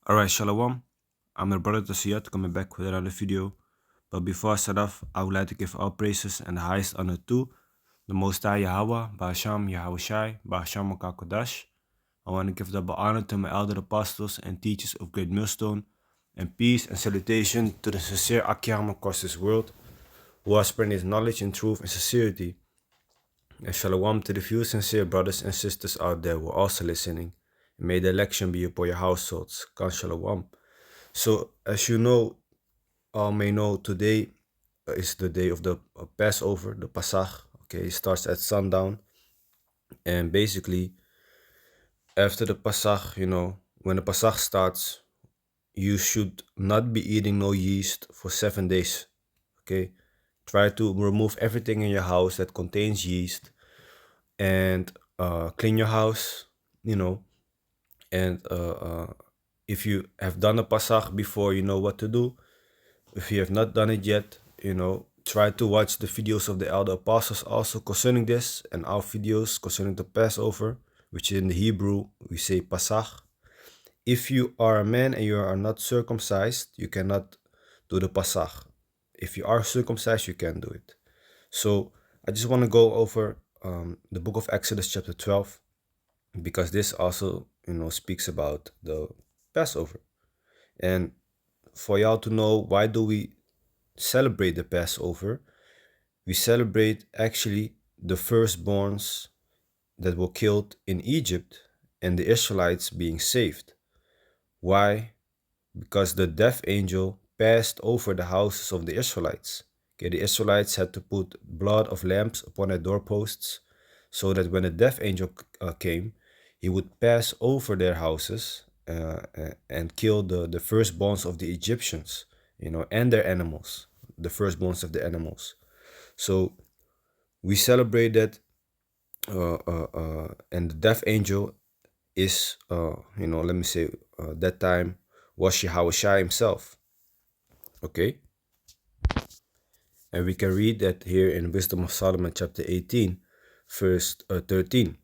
Alright, Shalom. I'm your brother Tasiyat coming back with another video. But before I start off, I would like to give all praises and the highest honor to the Most High Yahweh, Ba'asham Yahweh Shai, Ba'asham Kodash. I want to give double honor to my elder apostles and teachers of Great Millstone, and peace and salutation to the sincere Akyam across this world, who are spreading his knowledge and truth and sincerity. And Shalom to the few sincere brothers and sisters out there who are also listening. And may the election be upon your households. Kan Shalom. So, as you know, all may know, today is the day of the Passover, the Pasach. Okay, it starts at sundown. And basically, after the Pasach, when the Pasach starts, you should not be eating no yeast for 7 days. Okay, try to remove everything in your house that contains yeast and clean your house, and if you have done a Pasach before, you know what to do. If you have not done it yet, try to watch the videos of the elder apostles also concerning this, and our videos concerning the Passover, which in the Hebrew we say Pasach. If you are a man and you are not circumcised, you cannot do the Pasach. If you are circumcised, you can do it. So I just want to go over the book of Exodus chapter 12, because this also, speaks about the Passover. And for y'all to know, why do we celebrate the Passover? We celebrate actually the firstborns that were killed in Egypt and the Israelites being saved. Why? Because the death angel passed over the houses of the Israelites. Okay, the Israelites had to put blood of lambs upon their doorposts, so that when the death angel came, he would pass over their houses and kill the firstborns of the Egyptians, and their animals, the firstborns of the animals. So we celebrate that, and the death angel is, let me say, that time was Yahweh Shai himself. Okay? And we can read that here in Wisdom of Solomon, chapter 18, verse 13.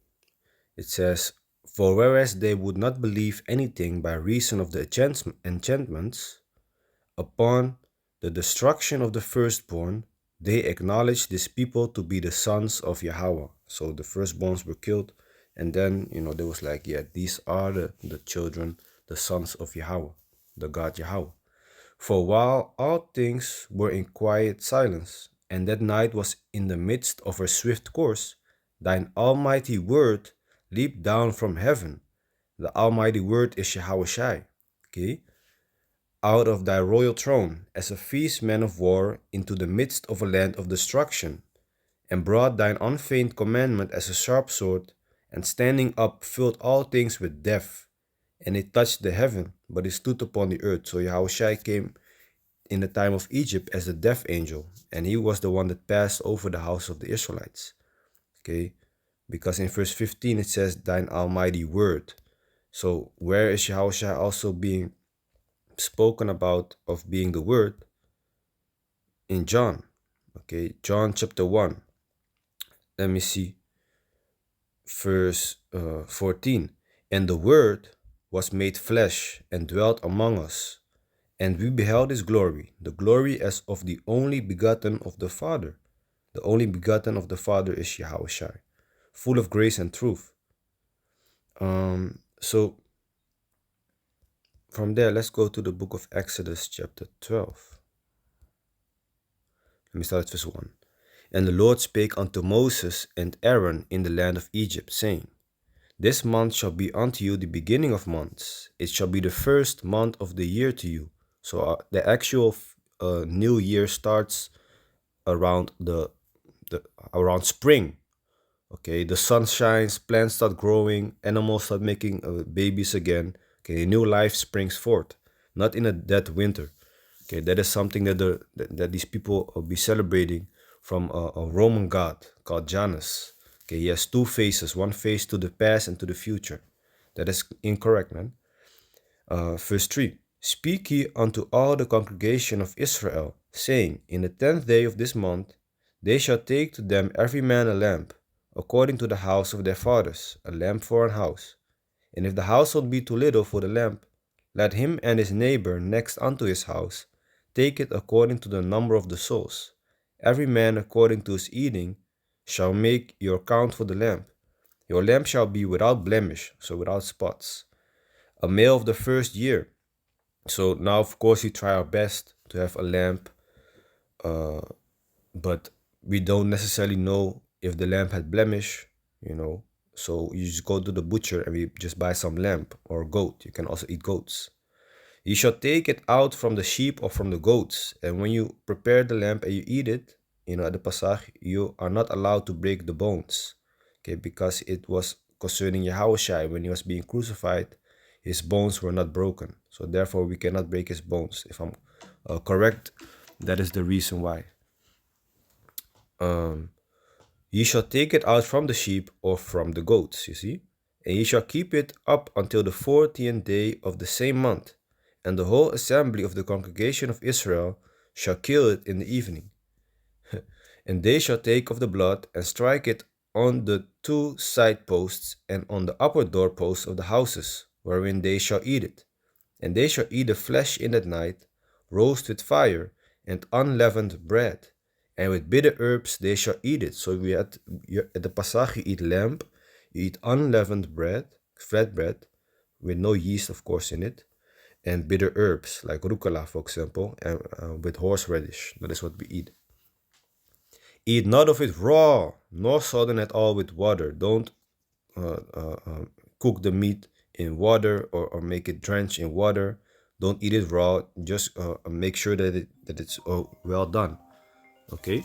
It says, "For whereas they would not believe anything by reason of the enchantments, upon the destruction of the firstborn, they acknowledged this people to be the sons of Yahweh." So the firstborns were killed, and then, there was like, yeah, these are the children, the sons of Yahweh, the God Yahweh. For while all things were in quiet silence, and that night was in the midst of her swift course, thine almighty word leaped down from heaven. The almighty word is Yahweh Shai. Okay? Out of thy royal throne, as a fierce man of war, into the midst of a land of destruction, and brought thine unfeigned commandment as a sharp sword, and standing up filled all things with death. And it touched the heaven, but it stood upon the earth. So Yahweh Shai came in the time of Egypt as the death angel, and he was the one that passed over the house of the Israelites. Okay, because in verse 15 it says, thine almighty word. So where is Yahushua also being spoken about of being the word? In John. Okay, John chapter 1. Let me see. Verse 14. And the word was made flesh and dwelt among us, and we beheld his glory, the glory as of the only begotten of the Father. The only begotten of the Father is Yahweh Shai, full of grace and truth. So from there, let's go to the book of Exodus chapter 12. Let me start at verse 1. And the Lord spake unto Moses and Aaron in the land of Egypt, saying, This month shall be unto you the beginning of months. It shall be the first month of the year to you. So the actual new year starts around around spring. Okay, the sun shines, plants start growing, animals start making babies again. Okay, new life springs forth, not in a dead winter. Okay, that is something that these people will be celebrating from a Roman god called Janus. Okay, he has two faces, one face to the past and to the future. That is incorrect, man. Verse 3. Speak ye unto all the congregation of Israel, saying, In the 10th day of this month, they shall take to them every man a lamp, according to the house of their fathers, a lamp for an house. And if the household be too little for the lamp, Let him and his neighbor next unto his house take it according to the number of the souls. Every man according to his eating shall make your count for the lamp. Your lamp shall be without blemish, so without spots, a male of the first year. So now, of course, we try our best to have a lamp, but we don't necessarily know if the lamp had blemish, you know. So you just go to the butcher and we just buy some lamb or goat. You can also eat goats. You shall take it out from the sheep or from the goats, and when you prepare the lamb and you eat it, at the Pasach, you are not allowed to break the bones, okay, because it was concerning Yahushua when he was being crucified, his bones were not broken, so therefore we cannot break his bones. If I'm correct, that is the reason why. Ye shall take it out from the sheep or from the goats, you see, and ye shall keep it up until the 40th day of the same month, and the whole assembly of the congregation of Israel shall kill it in the evening. And they shall take of the blood and strike it on the 2 side posts and on the upper door posts of the houses, wherein they shall eat it. And they shall eat the flesh in that night, roast with fire, and unleavened bread. And with bitter herbs they shall eat it. So we at the Pasach you eat lamb, you eat unleavened bread, flat bread, with no yeast of course in it, and bitter herbs like rucola, for example, and with horseradish. That is what we eat. Eat not of it raw, nor sodden at all with water. Don't cook the meat in water or make it drench in water. Don't eat it raw. Just make sure that it's well done. Okay.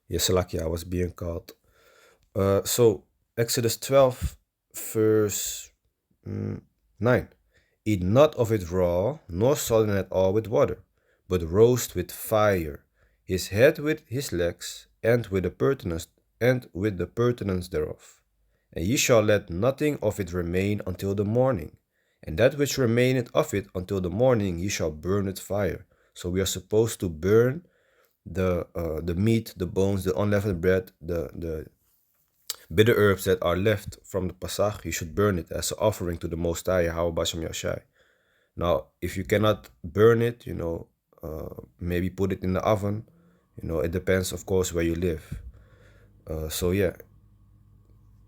Yes, lucky I was being called. So Exodus 12, verse 9. Eat not of it raw, nor sodden at all with water, but roast with fire, his head with his legs, and with the pertinence thereof. And ye shall let nothing of it remain until the morning, and that which remaineth of it until the morning ye shall burn with fire. So we are supposed to burn the meat, the bones, the unleavened bread, the bitter herbs that are left from the Pasach. You should burn it as an offering to the Most High, Yahweh Bashem Yashai. Now, if you cannot burn it, maybe put it in the oven. It depends, of course, where you live. So yeah,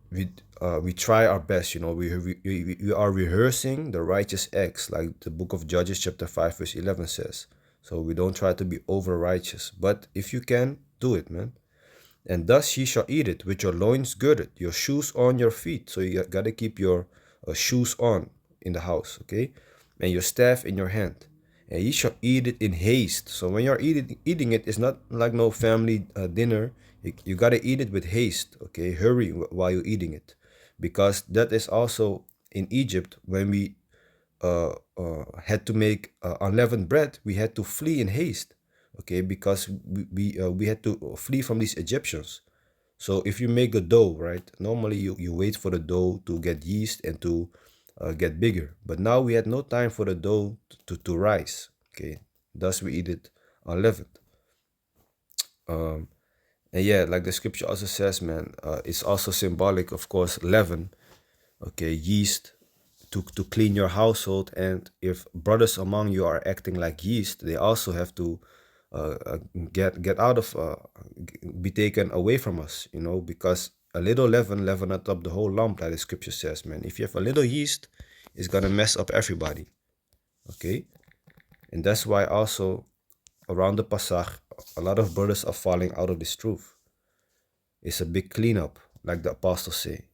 we try our best. We are rehearsing the righteous acts, like the book of Judges, chapter 5, verse 11 says. So we don't try to be over righteous, but if you can, do it, man. And thus ye shall eat it with your loins girded, your shoes on your feet. So you gotta keep your shoes on in the house, okay? And your staff in your hand. And ye shall eat it in haste. So when you're eating it, it's not like no family dinner. You gotta eat it with haste, okay? Hurry while you're eating it. Because that is also in Egypt, when we had to make unleavened bread, we had to flee in haste, okay? Because we had to flee from these Egyptians. So if you make a dough, right, normally you wait for the dough to get yeast and to get bigger. But now we had no time for the dough to rise, okay? Thus we eat it unleavened. And yeah, like the scripture also says, man, it's also symbolic, of course, leaven, okay, yeast, to clean your household. And if brothers among you are acting like yeast, they also have to get out of, be taken away from us, because a little leaveneth up the whole lump, like the scripture says, man. If you have a little yeast, it's gonna mess up everybody, okay? And that's why also around the Pasach, a lot of brothers are falling out of this truth. It's a big cleanup, like the apostles say.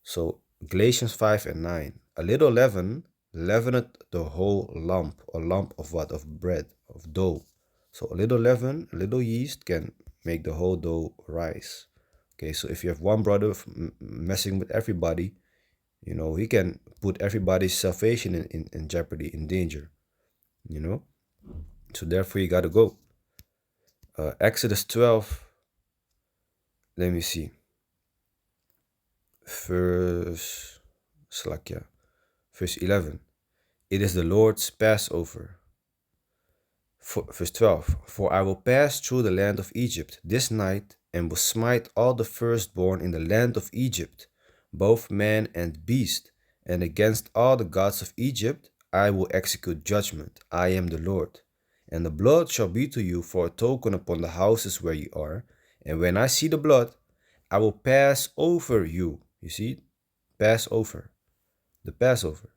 So Galatians 5 and 9, a little leaven leaveneth the whole lump. A lump of what? Of bread, of dough. So a little leaven, a little yeast can make the whole dough rise. Okay, so if you have one brother messing with everybody, he can put everybody's salvation in jeopardy, in danger, So therefore you got to go. Exodus 12, let me see. Verse 11. It is the Lord's Passover. Verse 12. For I will pass through the land of Egypt this night, and will smite all the firstborn in the land of Egypt, both man and beast, And against all the gods of Egypt I will execute judgment. I am the Lord. And the blood shall be to you for a token upon the houses where you are. And when I see the blood, I will pass over you. You see, pass over, the Passover.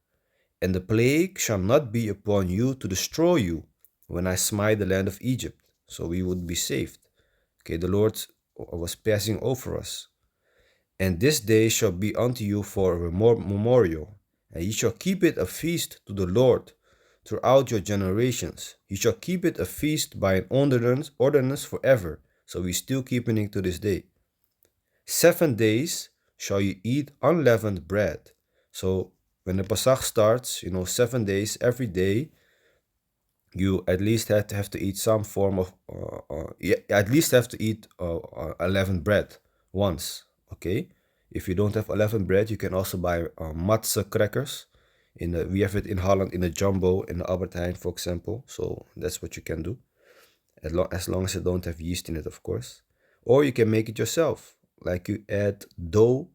And the plague shall not be upon you to destroy you when I smite the land of Egypt. So we would be saved. Okay, the Lord was passing over us. And this day shall be unto you for a memorial, and ye shall keep it a feast to the Lord throughout your generations. Ye shall keep it a feast by an ordinance forever. So we still keeping it to this day. 7 days shall you eat unleavened bread. So when the Pasach starts, 7 days, every day, you at least have to eat some form of, you at least have to eat unleavened bread once, okay? If you don't have unleavened bread, you can also buy matzah crackers. We have it in Holland in the Jumbo, in the Albert Heijn, for example. So that's what you can do, as long as you don't have yeast in it, of course. Or you can make it yourself. Like you add dough,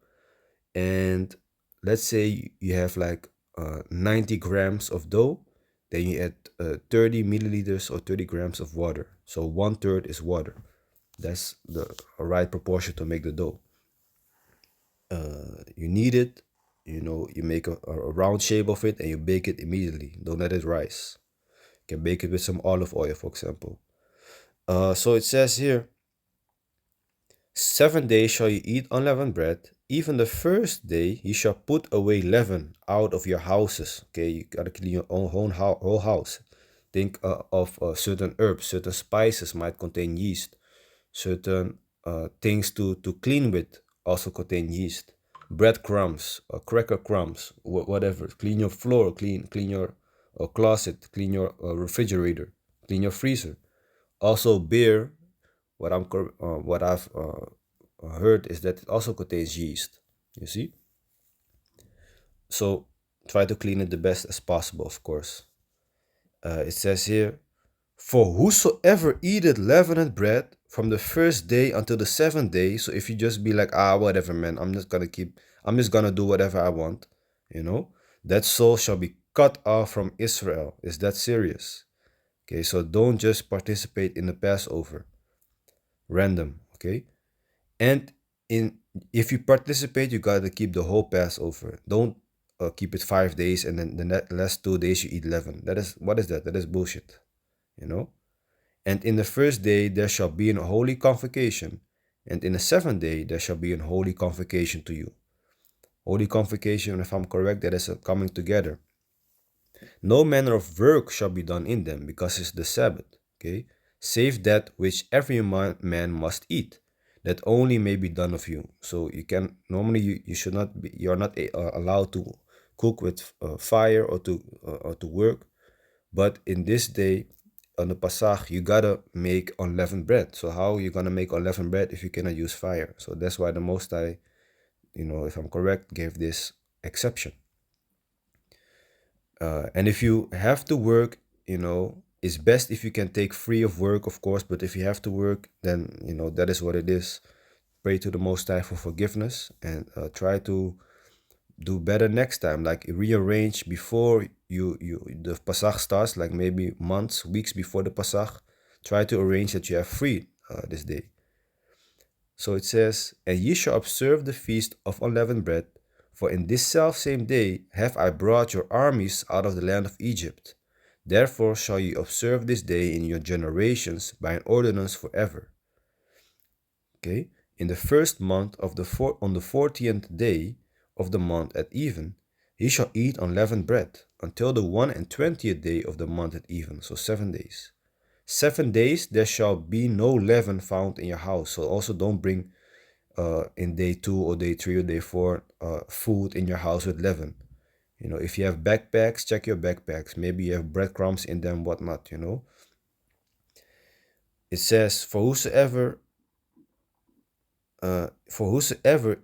and let's say you have like 90 grams of dough, then you add 30 milliliters or 30 grams of water. So 1/3 is water. That's the right proportion to make the dough. You knead it, you make a round shape of it and you bake it immediately. Don't let it rise. You can bake it with some olive oil, for example. So it says here, 7 days shall you eat unleavened bread. Even the first day you shall put away leaven out of your houses. Okay, you gotta clean your own whole house. Think of certain herbs, certain spices might contain yeast. Certain things to clean with also contain yeast. Bread crumbs, cracker crumbs, whatever. Clean your floor, clean your closet, clean your refrigerator, clean your freezer. Also beer. What I've heard is that it also contains yeast. You see, so try to clean it the best as possible. Of course, it says here, "For whosoever eateth leavened bread from the first day until the 7th day." So if you just be like, whatever, man, I'm just gonna do whatever I want, that soul shall be cut off from Israel. Is that serious? Okay, so don't just participate in the Passover random, okay? And in if you participate, you gotta keep the whole Passover. Don't keep it 5 days and then the last 2 days you eat leaven. What is that? That is bullshit, you know. And in the first day there shall be an holy convocation, and in the 7th day there shall be an holy convocation to you. Holy convocation, if I'm correct, that is a coming together. No manner of work shall be done in them, because it's the Sabbath, okay? Save that which every man must eat, that only may be done of you. So you can normally you should not be, you are not allowed to cook with fire or to work, but in this day on the Pasach you gotta make unleavened bread. So how are you gonna make unleavened bread if you cannot use fire? So that's why the Most High, if I'm correct, gave this exception. And if you have to work, it's best if you can take free of work, of course. But if you have to work, then that is what it is. Pray to the Most High for forgiveness, and try to do better next time. Like rearrange before the Pasach starts, like maybe months, weeks before the Pasach. Try to arrange that you have free this day. So it says, "And ye shall observe the feast of unleavened bread, for in this selfsame day have I brought your armies out of the land of Egypt. Therefore shall ye observe this day in your generations by an ordinance forever." Okay, in the first month on the 40th day of the month at even, ye shall eat unleavened bread until the 21st day of the month at even. So 7 days. 7 days there shall be no leaven found in your house. So also don't bring in day 2 or day 3 or day 4 food in your house with leaven. If you have backpacks, check your backpacks. Maybe you have breadcrumbs in them, whatnot. It says, for whosoever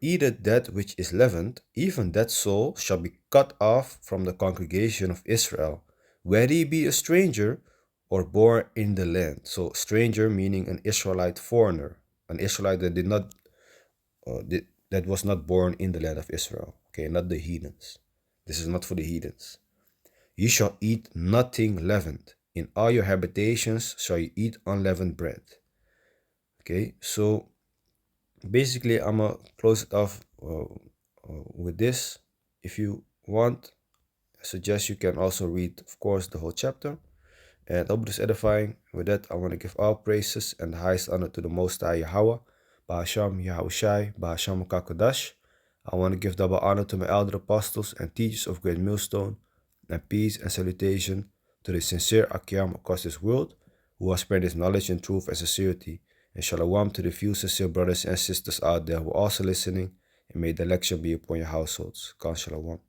eateth that which is leavened, even that soul shall be cut off from the congregation of Israel, whether he be a stranger or born in the land. So stranger meaning an Israelite foreigner, an Israelite that did not that was not born in the land of Israel. Okay, not the heathens. This is not for the heathens. You shall eat nothing leavened. In all your habitations shall you eat unleavened bread. Okay, so basically I'm gonna close it off with this. If you want, I suggest you can also read, of course, the whole chapter. And I hope this edifying. With that, I want to give all praises and the highest honor to the Most High Yahweh, Bahasham Yahushai, Bahasham Kakodash. I want to give double honor to my elder apostles and teachers of Great Millstone, and peace and salutation to the sincere Akiam across this world, who has spread his knowledge and truth and sincerity, and shalom to the few sincere brothers and sisters out there who are also listening, and may the lecture be upon your households. Khan shalom.